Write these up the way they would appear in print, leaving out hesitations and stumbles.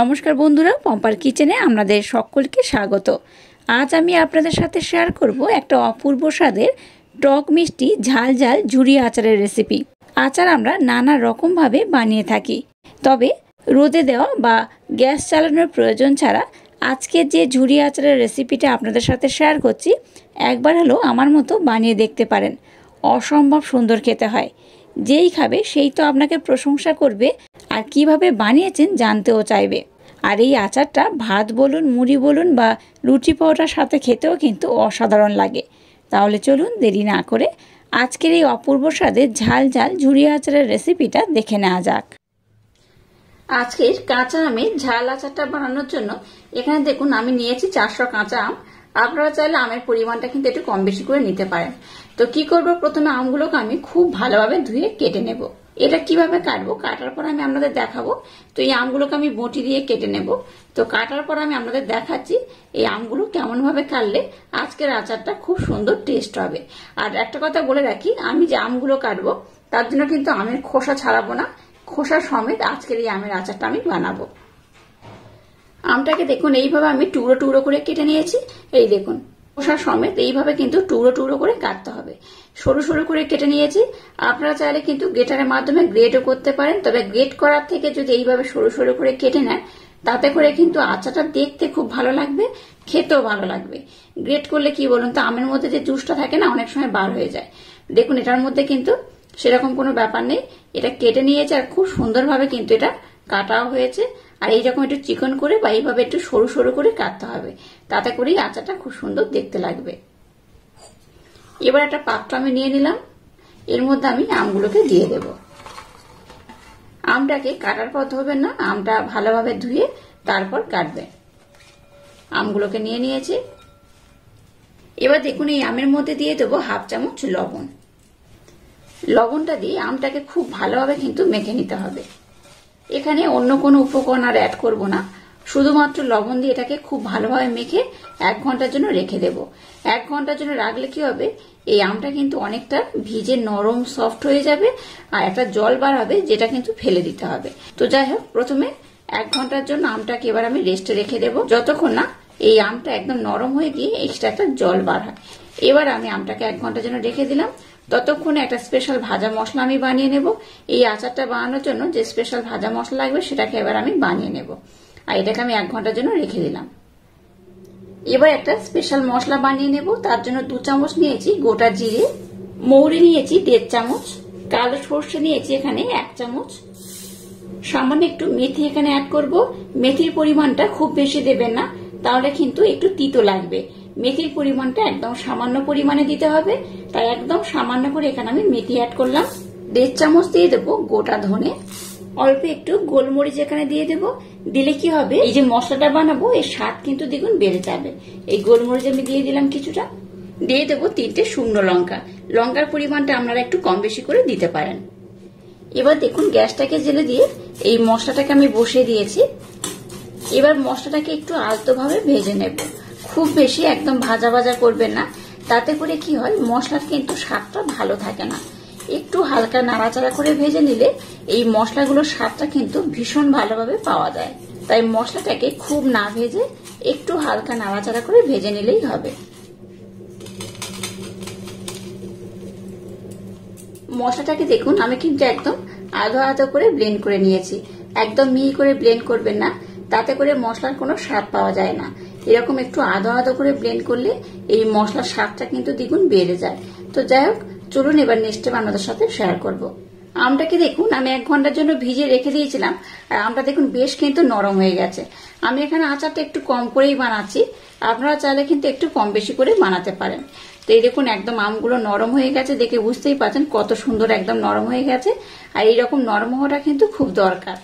নমস্কার বন্ধুরা, পম্পার কিচেনে আপনাদের সকলকে স্বাগত। আজ আমি আপনাদের সাথে শেয়ার করব একটা অপূর্ব স্বাদের টক মিষ্টি ঝাল ঝাল ঝুরি আচারের রেসিপি। আচার আমরা নানা রকমভাবে বানিয়ে থাকি, তবে রোদে দেওয়া বা গ্যাস চালানোর প্রয়োজন ছাড়া আজকের যে ঝুরি আচারের রেসিপিটা আপনাদের সাথে শেয়ার করছি, একবার হলেও আমার মতো বানিয়ে দেখতে পারেন। অসম্ভব সুন্দর খেতে হয়। যেই খাবে সেই তো আপনাকে প্রশংসা করবে আর কিভাবে বানিয়েছেন জানতেও চাইবে। আর এই আচারটা ভাত বলুন, মুড়ি বলুন বা রুটি পরোটার সাথে খেতেও কিন্তু অসাধারণ লাগে। তাহলে চলুন দেরি না করে আজকের এই অপূর্ব স্বাদের ঝাল ঝাল ঝুরি আচারের রেসিপিটা দেখে নেওয়া যাক। আজকের কাঁচা আমের ঝাল আচারটা বানানোর জন্য এখানে দেখুন আমি নিয়েছি 400 কাঁচা আম। আপনারা চাইলে আমের পরিমাণটা কিন্তু একটু কম বেশি করে নিতে পারেন। তো কি করব, প্রথমে আমগুলোকে আমি খুব ভালোভাবে ধুয়ে কেটে নেব। এটা কিভাবে কাটবো, কাটার পর আমি আপনাদের দেখাবো। তো এই আমগুলোকে আমি বটি দিয়ে কেটে নেব। তো কাটার পর আমি আপনাদের দেখাচ্ছি এই আমগুলো কেমন ভাবে কাটলে আজকের আচারটা খুব সুন্দর টেস্ট হবে। আর একটা কথা বলে রাখি, আমি যে আমগুলো কাটবো তার জন্য কিন্তু আমের খোসা ছাড়াবো না, খোসা সমেত আজকের এই আমের আচারটা আমি বানাবো। আমটাকে দেখুন এইভাবে আমি টুকরো টুকরো করে কেটে নিয়েছি। এই দেখুন খোসা সমেত এইভাবে কিন্তু টুকরো টুকরো করে কাটতে হবে। সরু সরু করে কেটে নিয়েছি। আপনারা চাইলে কিন্তু গ্রেটারের মাধ্যমে গ্রেটও করতে পারেন, তবে গ্রেট করার থেকে যদি এইভাবে সরু সরু করে কেটে নেন তাতে করে কিন্তু আচারটা দেখতে খুব ভালো লাগবে, খেতেও ভালো লাগবে। গ্রেট করলে কি বলুন তো, আমের মধ্যে যে জুসটা থাকে না অনেক সময় বার হয়ে যায়। দেখুন এটার মধ্যে কিন্তু সেরকম কোনো ব্যাপার নেই। এটা কেটে নিয়েছে আর খুব সুন্দরভাবে কিন্তু এটা কাটাও হয়েছে। আর এইরকম একটু চিকন করে বা এইভাবে একটু সরু সরু করে কাটতে হবে, তাতে করেই আচারটা খুব সুন্দর দেখতে লাগবে। এবার একটা পাত্র আমি নিয়ে নিলাম, এর মধ্যে আমি আমগুলোকে দিয়ে দেব। আমটাকে কাটার পর ধরবেন না, আমটা ভালোভাবে ধুয়ে তারপর কাটবেন। আমগুলোকে নিয়ে নিয়েছি। এবার দেখুন এই আমের মধ্যে দিয়ে দেবো 1/2 চামচ লবণ। লবণটা দিয়ে আমটাকে খুব ভালোভাবে কিন্তু মেখে নিতে হবে। এখানে অন্য কোনো উপকরণ আর অ্যাড করব না, শুধুমাত্র লবণ দিয়ে এটাকে খুব ভালোভাবে মেখে 1 ঘন্টার জন্য রেখে দেব। 1 ঘন্টার জন্য রাখলে কি হবে, এই আমটা কিন্তু অনেকটা ভিজে নরম সফট হয়ে যাবে আর একটা জল বার হবে, যেটা কিন্তু ফেলে দিতে হবে। তো যাই হোক, প্রথমে 1 ঘন্টার জন্য আমটাকে এবার আমি রেস্টে রেখে দেব, যতক্ষণ না এই আমটা একদম নরম হয়ে গিয়ে এক্সট্রা একটা জল বার হয়। এবার আমি আমটাকে 1 ঘন্টার জন্য রেখে দিলাম। ততক্ষণে একটা স্পেশাল ভাজা মশলা আমি বানিয়ে নেব। এই আচারটা বানানোর জন্য যে স্পেশাল ভাজা মশলা লাগবে সেটাকে এবার আমি বানিয়ে নেব। আর এটাকে আমি 1 ঘন্টার জন্য রেখে দিলাম। এবার একটা স্পেশাল মশলা বানিয়ে নেব। তার জন্য 2 চামচ নিয়েছি গোটা জিরে, মৌরি নিয়েছি 1.5 চামচ, কালো সর্ষে নিয়েছি এখানে 1 চামচ, সামান্য একটু মেথি এখানে অ্যাড করব। মেথির পরিমাণটা খুব বেশি দেবেন না, তাহলে কিন্তু একটু তিতো লাগবে। মেথির পরিমাণটা একদম সামান্য পরিমাণে দিতে হবে, তাই একদম সামান্য করে এখানে আমি মেথি অ্যাড করলাম। 1.5 চামচ দিয়ে দেবো গোটা ধনে, অল্প একটু গোলমরিচ এখানে দিয়ে দেবো। দিলে কি হবে, এই যে মশলাটা বানাবো এর স্বাদ কিন্তু দ্বিগুণ বেড়ে যাবে। এই গোলমরিচ আমি দিয়ে দিলাম কিছুটা। দিয়ে দেবো 3টে শুকনো লঙ্কা। লঙ্কার পরিমাণটা আপনারা একটু কম বেশি করে দিতে পারেন। এবার দেখুন গ্যাসটাকে জেলে দিয়ে এই মশলাটাকে আমি বসিয়ে দিয়েছি। এবার মশলাটাকে একটু আলতোভাবে ভেজে নেব, খুব বেশি একদম ভাজা ভাজা করবেন না, তাতে করে কি হয় মশলার কিন্তু স্বাদটা ভালো থাকে না। একটু হালকা নাড়াচাড়া করে ভেজে নিলে এই মশলাগুলোর স্বাদটা কিন্তু ভীষণ ভালোভাবে পাওয়া যায়। তাই মশলাটাকে খুব না ভেজে একটু হালকা নাড়াচাড়া করে ভেজে নিলেই হবে। মশলাটাকে দেখুন আমি কিন্তু একদম আধো আধো করে ব্লেন্ড করে নিয়েছি। একদম মিহি করে ব্লেন্ড করবেন না, তাতে করে মশলার কোনো স্বাদ পাওয়া যায় না। এরকম একটু আধো আধো করে ব্লেন্ড করলে এই মশলার স্বাদটা কিন্তু দ্বিগুণ বেড়ে যায়। তো যাই হোক, চলুন এবার নেক্সট টাইম আপনাদের সাথে শেয়ার করব। আমটাকে দেখুন আমি 1 ঘন্টার জন্য ভিজিয়ে রেখে দিয়েছিলাম, আর আমটা দেখুন বেশ কিন্তু নরম হয়ে গেছে। আমি এখানে আচারটা একটু কম করেই বানাচ্ছি, আপনারা চাইলে কিন্তু একটু কম বেশি করে বানাতে পারেন। তো এই দেখুন একদম আমগুলো নরম হয়ে গেছে, দেখে বুঝতেই পারছেন কত সুন্দর একদম নরম হয়ে গেছে। আর এইরকম নরম হওয়াটা কিন্তু খুব দরকার।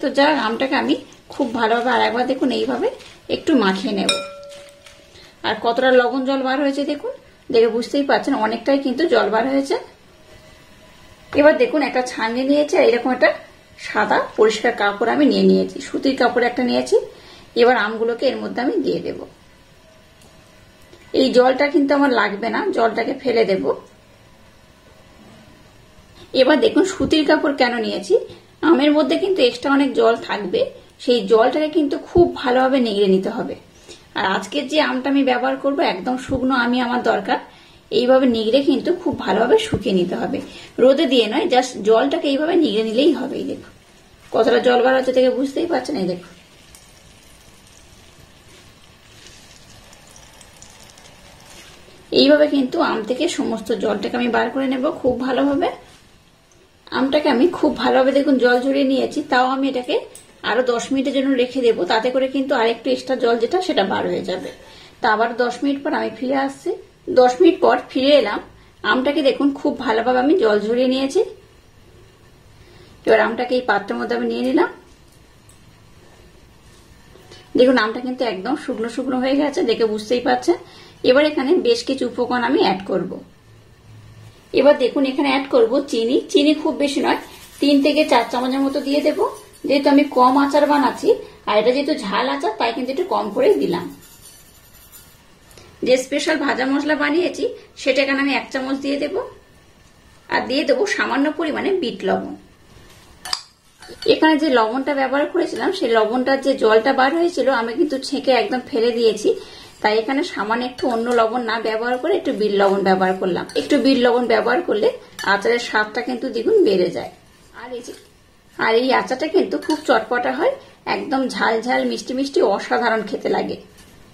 তো যাই হোক, আমটাকে আমি খুব ভালোভাবে আর একবার দেখুন এইভাবে একটু মাখিয়ে নেব। আর কতটা লবণ জল বার হয়েছে দেখুন, দেখে বুঝতেই পারছেন অনেকটাই কিন্তু জল বার হয়েছে। এবার দেখুন একটা ছাঁকনি নিয়েছি, এরকম একটা সাদা পরিষ্কার কাপড় আমি নিয়ে নিয়েছি, সুতির কাপড় একটা নিয়েছি। এবার আমগুলোকে এর মধ্যে আমি দিয়ে দেব। এই জলটা কিন্তু আমার লাগবে না, জলটাকে ফেলে দেব। এবার দেখুন সুতির কাপড় কেন নিয়েছি, আমের মধ্যে কিন্তু এক্সট্রা অনেক জল থাকবে, সেই জলটাকে কিন্তু খুব ভালোভাবে নিগড়ে নিতে হবে। আর আজকের যে আমটা আমি ব্যবহার করব একদম শুকনো আমি আমার দরকার, এইভাবে নিগড়ে কিন্তু খুব ভালোভাবে শুকিয়ে নিতে হবে, রোদে দিয়ে নয়, জাস্ট জলটাকে এইভাবে নিগড়ে নিলেই হবে। এই দেখো কতটা জল বার হচ্ছে থেকে বুঝতেই পারছেন। এই দেখো এইভাবে কিন্তু আম থেকে সমস্ত জলটাকে আমি বার করে নেব খুব ভালোভাবে। আমটাকে আমি খুব ভালোভাবে দেখুন জল ঝরিয়ে নিয়েছি, তাও আমি এটাকে আরো 10 মিনিটের জন্য রেখে দেবো, তাতে করে কিন্তু আরেকটু এক্সট্রা জল যেটা সেটা বার হয়ে যাবে। তা আবার 10 মিনিট পর আমি ফিরে আসছি। 10 মিনিট পর ফিরে এলাম। আমটাকে দেখুন খুব ভালোভাবে আমি জল ঝরিয়ে নিয়েছি। এবার আমটাকে এই পাত্রের মধ্যে আমি নিয়ে নিলাম। দেখুন আমটা কিন্তু একদম শুকনো শুকনো হয়ে গেছে, দেখে বুঝতেই পারছেন। এবার এখানে বেশ কিছু উপকরণ আমি অ্যাড করব। এবার দেখুন এখানে অ্যাড করব চিনি। চিনি খুব বেশি নয়, 3 থেকে 4 চামচের মতো দিয়ে দেবো, যেহেতু আমি কম আচার বানাচ্ছি আর এটা যেহেতু ঝাল আচার তাই কিন্তু একটু কম করে দিলাম। যে স্পেশাল ভাজা মশলা বানিয়েছি সেটা এখানে আমি 1 চামচ দিয়ে দেব। আর দিয়ে দেবো সামান্য পরিমাণে বিট লবণ। এখানে যে লবণটা ব্যবহার করেছিলাম সেই লবণটার যে জলটা বার হয়েছিল আমি কিন্তু ছেঁকে একদম ফেলে দিয়েছি, তাই এখানে সামান্য একটু অন্য লবণ না ব্যবহার করে একটু বিট লবণ ব্যবহার করলাম। একটু বিট লবণ ব্যবহার করলে আচারের স্বাদটা কিন্তু দ্বিগুণ বেড়ে যায়। আর এই আচারটা কিন্তু খুব চটপটা হয়, একদম ঝাল ঝাল মিষ্টি মিষ্টি অসাধারণ খেতে লাগে।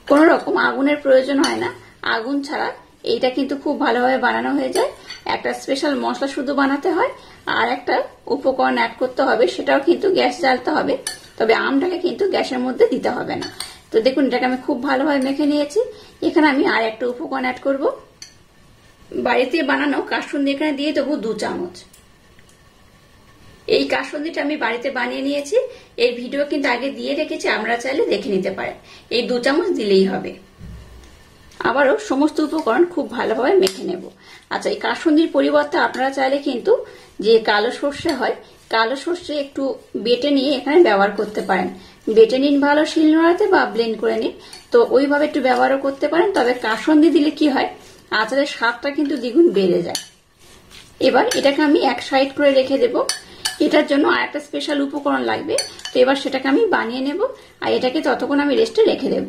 কোন রকম আগুনের প্রয়োজন হয় না, আগুন ছাড়া এইটা কিন্তু খুব ভালোভাবে বানানো হয়ে যায়। একটা স্পেশাল মশলা শুধু বানাতে হয় আর একটা উপকরণ অ্যাড করতে হবে, সেটাও কিন্তু গ্যাস জ্বালতে হবে, তবে আমটাকে কিন্তু গ্যাসের মধ্যে দিতে হবে না। তো দেখুন এটাকে আমি খুব ভালোভাবে মেখে নিয়েছি। এখানে আমি আর একটা উপকরণ অ্যাড করব। বাড়িতে বানানো কাসুন্দি এখানে দিয়ে দেবো 2 চামচ। এই কাসুন্দিটা আমি বাড়িতে বানিয়ে নিয়েছি, এর ভিডিও কিন্তু আগে দিয়ে রেখেছি, আমরা চাইলে দেখে নিতে পারেন। এই 2 চামচ দিলেই হবে। আবারও সমস্ত উপকরণ খুব ভালোভাবে মেখে নেব। আচ্ছা, এই কাসুন্দির পরিবর্তে আপনারা চাইলে কিন্তু যে কালো সর্ষে হয়, কালো সর্ষে একটু বেটে নিয়ে এখানে ব্যবহার করতে পারেন। বেটে নিন ভালো শিলনোড়াতে বা ব্লেন্ড করে নিন, তো ওইভাবে একটু ব্যবহারও করতে পারেন। তবে কাসুন্দি দিলে কি হয়, আচারের স্বাদটা কিন্তু দ্বিগুণ বেড়ে যায়। এবার এটাকে আমি এক সাইড করে রেখে দেব। এটার জন্য আর একটা স্পেশাল উপকরণ লাগবে, তো এবার সেটাকে আমি বানিয়ে নেব আর এটাকে ততক্ষণ আমি রেস্টে রেখে দেব।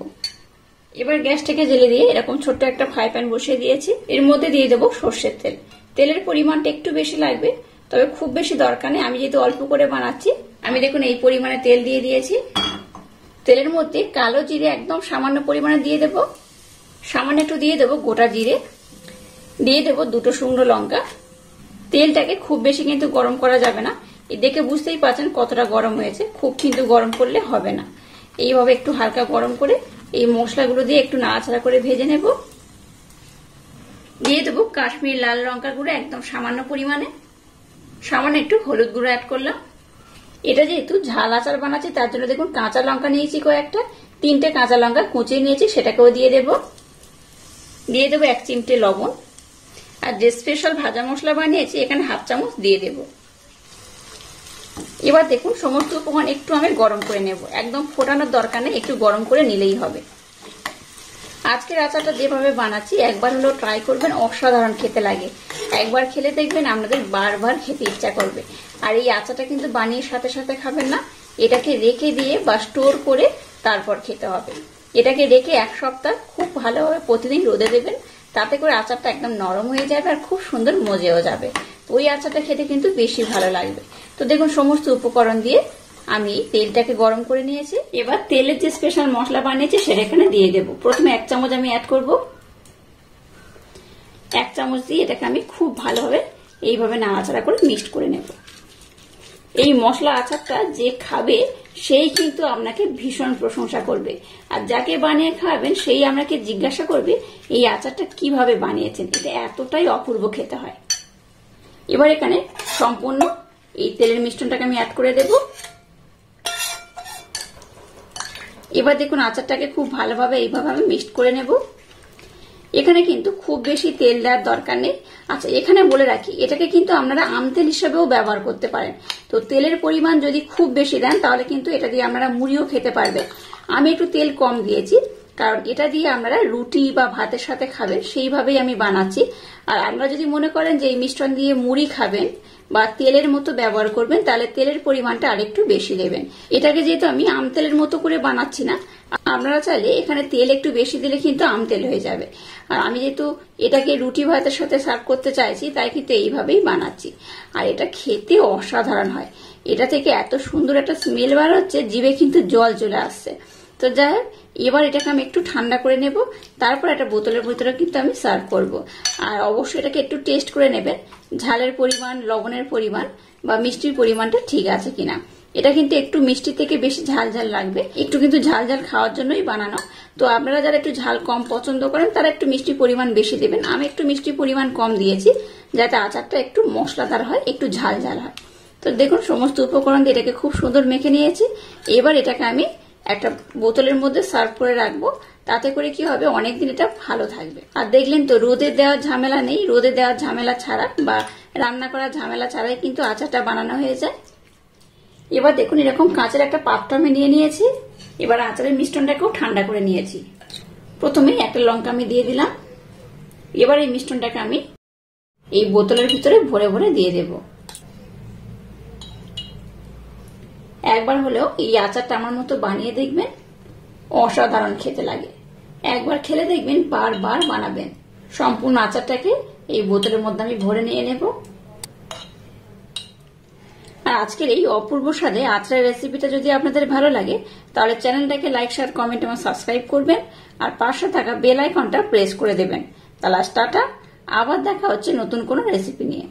এবার গ্যাসটাকে জ্বেলে দিয়ে এরকম ছোট্ট একটা ফ্রাই প্যান বসিয়ে দিয়েছি, এর মধ্যে দিয়ে দেবো সর্ষের তেল। তেলের পরিমাণটা একটু বেশি লাগবে, তবে খুব বেশি দরকার নেই, আমি যেহেতু অল্প করে বানাচ্ছি। আমি দেখুন এই পরিমাণে তেল দিয়ে দিয়েছি। তেলের মধ্যে কালো জিরে একদম সামান্য পরিমাণে দিয়ে দেব, সামান্য একটু দিয়ে দেবো গোটা জিরে, দিয়ে দেবো 2টো শুকনো লঙ্কা। তেলটাকে খুব বেশি কিন্তু গরম করা যাবে না, দেখে বুঝতেই পারছেন কতটা গরম হয়েছে, খুব কিন্তু গরম করলে হবে না। এইভাবে একটু হালকা গরম করে এই মশলাগুলো দিয়ে একটু নাড়াচাড়া করে ভেজে নেব। দিয়ে দেবো কাশ্মীরি লাল লঙ্কার গুঁড়ো একদম সামান্য পরিমাণে, সামান্য একটু হলুদ গুঁড়ো অ্যাড করলাম। এটা যেহেতু ঝাল আচার বানাচ্ছি তার জন্য দেখুন কাঁচা লঙ্কা নিয়েছি কয়েকটা, 3টে কাঁচা লঙ্কা কুচিয়ে নিয়েছি, সেটাকেও দিয়ে দেব। দিয়ে দেবো 1 চিমটে লবণ। আর যে স্পেশাল ভাজা মশলা বানিয়েছি এখানে 1/2 চামচ দিয়ে দেব। এবার দেখুন সমস্ত উপকরণ একটু আমি গরম করে নেব, একদম ফোটানোর দরকার নেই, একটু গরম করে নিলেই হবে। আজকের আচারটা যেভাবে বানাচ্ছি একবার হলেও ট্রাই করবেন, অসাধারণ খেতে লাগে। একবার খেলে দেখবেন আপনাদের বারবার খেতে ইচ্ছা করবে। আর এই আচারটা কিন্তু বানিয়ে সাথে সাথে খাবেন না, এটাকে রেখে দিয়ে বা স্টোর করে তারপর খেতে হবে। এটাকে রেখে 1 সপ্তাহ খুব ভালোভাবে প্রতিদিন রোদে দেবেন, তাতে করে আচারটা একদম নরম হয়ে যাবে আর খুব সুন্দর মজেও যাবে। ওই আচারটা খেতে কিন্তু বেশি ভালো লাগবে। তো দেখুন সমস্ত উপকরণ দিয়ে আমি তেলটাকে গরম করে নিয়েছি। এবার তেলের যে স্পেশাল মশলা বানিয়েছি সেটা এখানে দিয়ে দেব। প্রথমে 1 চামচ আমি অ্যাড করব। 1 চামচ দিয়ে এটাকে আমি খুব ভালোভাবে এইভাবে নাড়াচাড়া করে মিক্সড করে নেব। এই মশলা আচারটা যে খাবে সেই কিন্তু আপনাকে ভীষণ প্রশংসা করবে, আর যাকে বানিয়ে খাওয়াবেন সেই আপনাকে জিজ্ঞাসা করবে এই আচারটা কিভাবে বানিয়েছেন, এটা এতটাই অপূর্ব খেতে হয়। এবার এখানে সম্পূর্ণ এই তেলের মিশ্রণটাকে আমি অ্যাড করে দেব। এবার দেখুন আচারটাকে খুব ভালোভাবে এইভাবে আমি মিক্সড করে নেব। এখানে কিন্তু খুব বেশি তেল দেওয়ার দরকার নেই। আচ্ছা, এখানে বলে রাখি এটাকে কিন্তু আপনারা আম তেল হিসেবেও ব্যবহার করতে পারেন। তো তেলের পরিমাণ যদি খুব বেশি দেন তাহলে কিন্তু এটা দিয়ে আপনারা মুড়িও খেতে পারবেন। আমি একটু তেল কম দিয়েছি, কারণ এটা দিয়ে আপনারা রুটি বা ভাতের সাথে খাবেন সেইভাবেই আমি বানাচ্ছি। আর আপনারা যদি মনে করেন যে এই মিশ্রণ দিয়ে মুড়ি খাবেন বা তেলের মতো ব্যবহার করবেন, তাহলে তেলের পরিমাণটা আরেকটু বেশি দেবেন। এটাকে যেহেতু আমি আম তেলের মতো করে বানাচ্ছি না, আপনারা চাইলে এখানে তেল একটু বেশি দিলে কিন্তু আম তেল হয়ে যাবে। আর আমি যেহেতু এটাকে রুটি ভাতের সাথে সার্ভ করতে চাইছি, তাই কিন্তু এইভাবেই বানাচ্ছি। আর এটা খেতে অসাধারণ হয়। এটা থেকে এত সুন্দর একটা স্মেল বার হচ্ছে, জিভে কিন্তু জল চলে আসছে। তো যাই হোক, এবার এটাকে আমি একটু ঠান্ডা করে নেব, তারপর একটা বোতলের ভিতরে কিন্তু আমি সার্ভ করব। আর অবশ্যই এটাকে একটু টেস্ট করে নেবেন, ঝালের পরিমাণ, লবণের পরিমাণ বা মিষ্টির পরিমাণটা ঠিক আছে কিনা। এটা কিন্তু একটু মিষ্টি থেকে বেশি ঝাল ঝাল লাগবে, একটু কিন্তু ঝাল ঝাল খাওয়ার জন্যই বানানো। তো আপনারা যারা একটু ঝাল কম পছন্দ করেন তারা একটু মিষ্টির পরিমাণ বেশি দেবেন। আমি একটু মিষ্টির পরিমাণ কম দিয়েছি, যাতে আচারটা একটু মশলাদার হয়, একটু ঝাল ঝাল হয়। তো দেখুন, সমস্ত উপকরণ দিয়ে এটাকে খুব সুন্দর মেখে নিয়েছি। এবার এটাকে আমি একটা বোতলের মধ্যে সার্ভ করে রাখবো, তাতে করে কি হবে, অনেকদিন এটা ভালো থাকবে। আর দেখলেন তো, রোদে দেওয়ার ঝামেলা নেই। রোদে দেওয়ার ঝামেলা ছাড়া বা রান্না করার ঝামেলা ছাড়াই কিন্তু আচারটা বানানো হয়ে যায়। এবার দেখুন, এরকম কাঁচের একটা পাত্র আমি নিয়ে নিয়েছি। এবার আচারের মিশ্রণটাকেও ঠান্ডা করে নিয়েছি। প্রথমে একটা লঙ্কা আমি দিয়ে দিলাম। এবার এই মিশ্রণটাকে আমি এই বোতলের ভিতরে ভরে ভরে দিয়ে দেব। একবার হলেও এই আচারটা আমার মতো বানিয়ে দেখবেন, অসাধারণ খেতে লাগে। একবার খেলে দেখবেন বারবার বানাবেন। সম্পূর্ণ আচারটাকে এই বোতলের মধ্যে আমি ভরে নিয়ে নেব। আর আজকের এই অপূর্ব স্বাদে আচারের রেসিপিটা যদি আপনাদের ভালো লাগে, তাহলে চ্যানেলটাকে লাইক, শেয়ার, কমেন্ট এবং সাবস্ক্রাইব করবেন। আর পাশে থাকা বেল আইকনটা প্রেস করে দেবেন। তাহলে টাটা, আবার দেখা হচ্ছে নতুন কোনো রেসিপি নিয়ে।